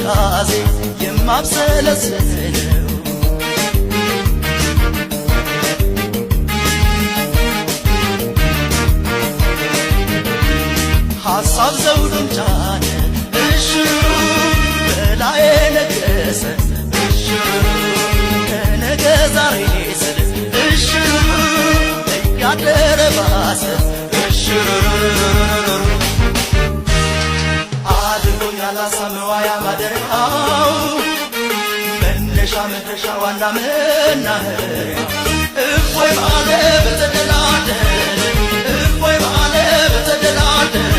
ትካዜ የማብሰለስለው ሐሳብ ዘውዱን ጫነ እሽሩ በላዬ ነገሰ እሽሩ ከነገ ዛሬ ስል እሽሩ እያደረ ባሰ እሽሩ አድርጎኛል አሳምዋያ ማደሪያው መነሻ መድረሻ ዋና መናኸሪያ እፎይ ባለ በተደላደለ እፎይ ባለ በተደላደለ